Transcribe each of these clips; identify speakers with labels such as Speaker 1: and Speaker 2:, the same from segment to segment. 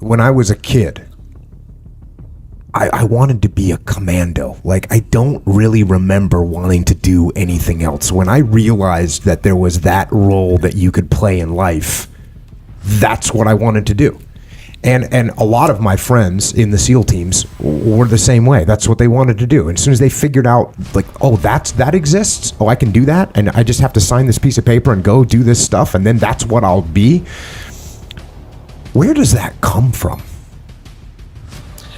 Speaker 1: when I was a kid, I wanted to be a commando. Like, I don't really remember wanting to do anything else. When I realized that there was that role that you could play in life, that's what I wanted to do. And a lot of my friends in the SEAL teams were the same way. That's what they wanted to do. And as soon as they figured out, like, oh, that exists. Oh, I can do that. And I just have to sign this piece of paper and go do this stuff. And then that's what I'll be. Where does that come from?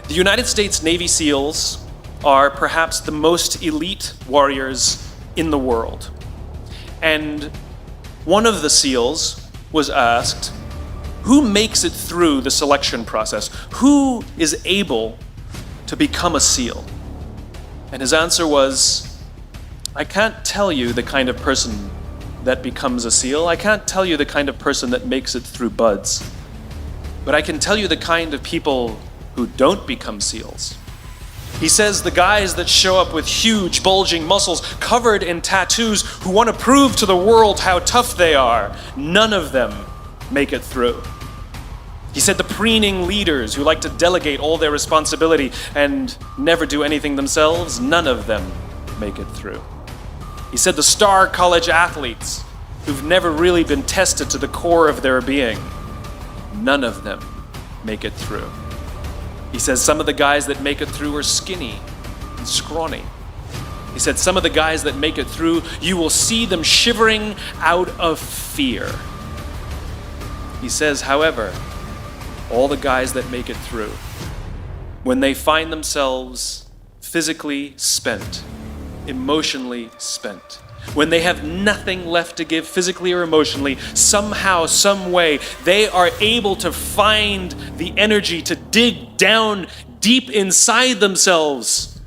Speaker 2: The United States Navy SEALs are perhaps the most elite warriors in the world. And one of the SEALs was asked, who makes it through the selection process? Who is able to become a SEAL? And his answer was, I can't tell you the kind of person that becomes a SEAL. I can't tell you the kind of person that makes it through BUD/S. But I can tell you the kind of people who don't become SEALs. He says the guys that show up with huge, bulging muscles covered in tattoos who want to prove to the world how tough they are, none of them make it through. He said the preening leaders who like to delegate all their responsibility and never do anything themselves, none of them make it through. He said the star college athletes who've never really been tested to the core of their being, none of them make it through. He says some of the guys that make it through are skinny and scrawny. He said some of the guys that make it through, you will see them shivering out of fear. He says, however, all the guys that make it through, when they find themselves physically spent, emotionally spent, when they have nothing left to give physically or emotionally, somehow, some way, they are able to find the energy to dig down deep inside themselves,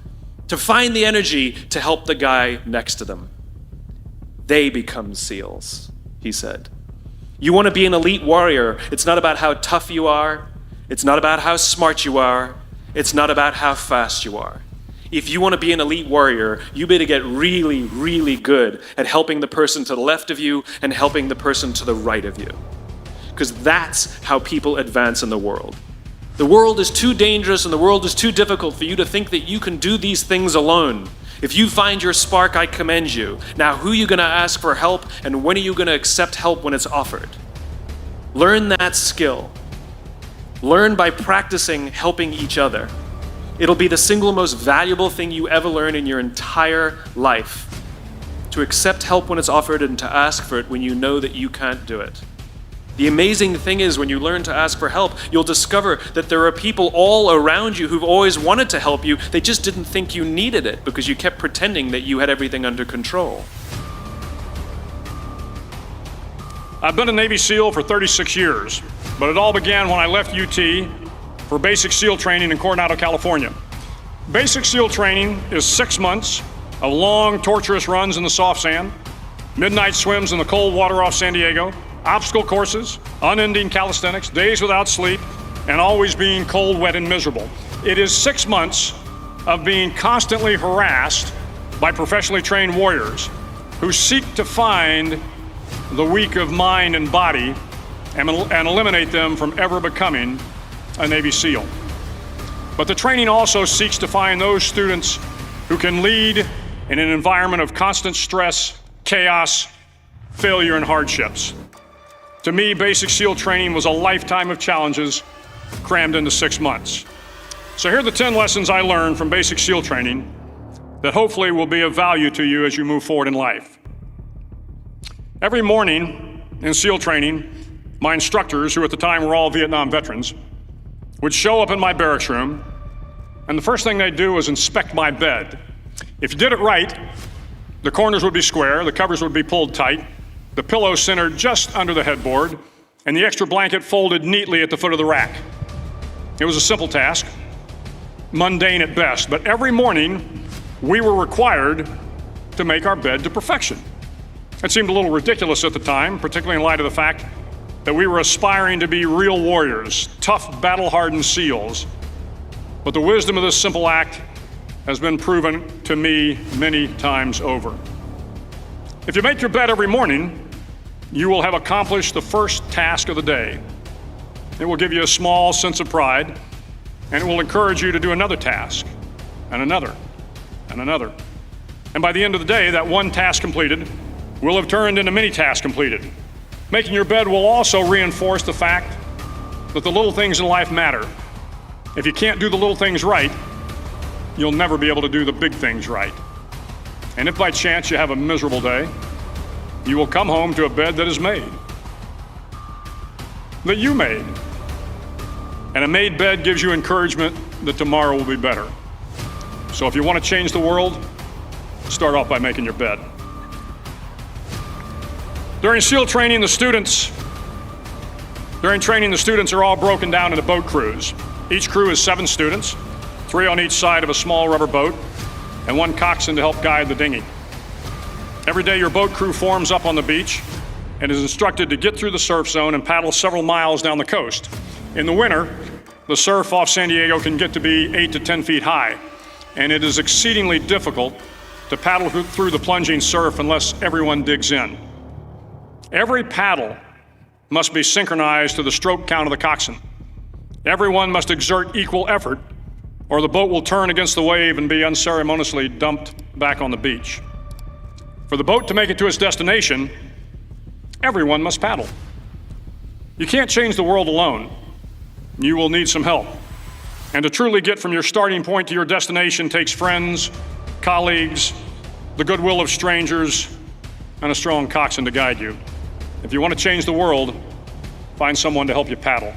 Speaker 2: to find the energy to help the guy next to them. They become SEALs, he said. You want to be an elite warrior, it's not about how tough you are, it's not about how smart you are, it's not about how fast you are. If you want to be an elite warrior, you better get really, really good at helping the person to the left of you and helping the person to the right of you. Because that's how people advance in the world. The world is too dangerous and the world is too difficult for you to think that you can do these things alone. If you find your spark, I commend you. Now, who are you going to ask for help, and when are you going to accept help when it's offered? Learn that skill. Learn by practicing helping each other. It'll be the single most valuable thing you ever learn in your entire life. To accept help when it's offered and to ask for it when you know that you can't do it. The amazing thing is when you learn to ask for help, you'll discover that there are people all around you who've always wanted to help you. They just didn't think you needed it because you kept pretending that you had everything under control.
Speaker 3: I've been a Navy SEAL for 36 years, but it all began when I left UT for basic SEAL training in Coronado, California. Basic SEAL training is 6 months of long, torturous runs in the soft sand, midnight swims in the cold water off San Diego, obstacle courses, unending calisthenics, days without sleep, and always being cold, wet, and miserable. It is 6 months of being constantly harassed by professionally trained warriors who seek to find the weak of mind and body and eliminate them from ever becoming a Navy SEAL. But the training also seeks to find those students who can lead in an environment of constant stress, chaos, failure, and hardships. To me, basic SEAL training was a lifetime of challenges crammed into 6 months. So here are the 10 lessons I learned from basic SEAL training that hopefully will be of value to you as you move forward in life. Every morning in SEAL training, my instructors, who at the time were all Vietnam veterans, would show up in my barracks room, and the first thing they'd do was inspect my bed. If you did it right, the corners would be square, the covers would be pulled tight, the pillow centered just under the headboard, and the extra blanket folded neatly at the foot of the rack. It was a simple task, mundane at best, but every morning we were required to make our bed to perfection. It seemed a little ridiculous at the time, particularly in light of the fact that we were aspiring to be real warriors, tough, battle-hardened SEALs. But the wisdom of this simple act has been proven to me many times over. If you make your bed every morning, you will have accomplished the first task of the day. It will give you a small sense of pride, and it will encourage you to do another task, and another, and another. And by the end of the day, that one task completed will have turned into many tasks completed. Making your bed will also reinforce the fact that the little things in life matter. If you can't do the little things right, you'll never be able to do the big things right. And if by chance you have a miserable day, you will come home to a bed that is made, that you made. And a made bed gives you encouragement that tomorrow will be better. So if you want to change the world, start off by making your bed. During training, the students are all broken down into boat crews. Each crew is 7 students, 3 on each side of a small rubber boat, and 1 coxswain to help guide the dinghy. Every day, your boat crew forms up on the beach and is instructed to get through the surf zone and paddle several miles down the coast. In the winter, the surf off San Diego can get to be 8 to 10 feet high, and it is exceedingly difficult to paddle through the plunging surf unless everyone digs in. Every paddle must be synchronized to the stroke count of the coxswain. Everyone must exert equal effort, or the boat will turn against the wave and be unceremoniously dumped back on the beach. For the boat to make it to its destination, everyone must paddle. You can't change the world alone. You will need some help. And to truly get from your starting point to your destination takes friends, colleagues, the goodwill of strangers, and a strong coxswain to guide you. If you want to change the world, find someone to help you paddle.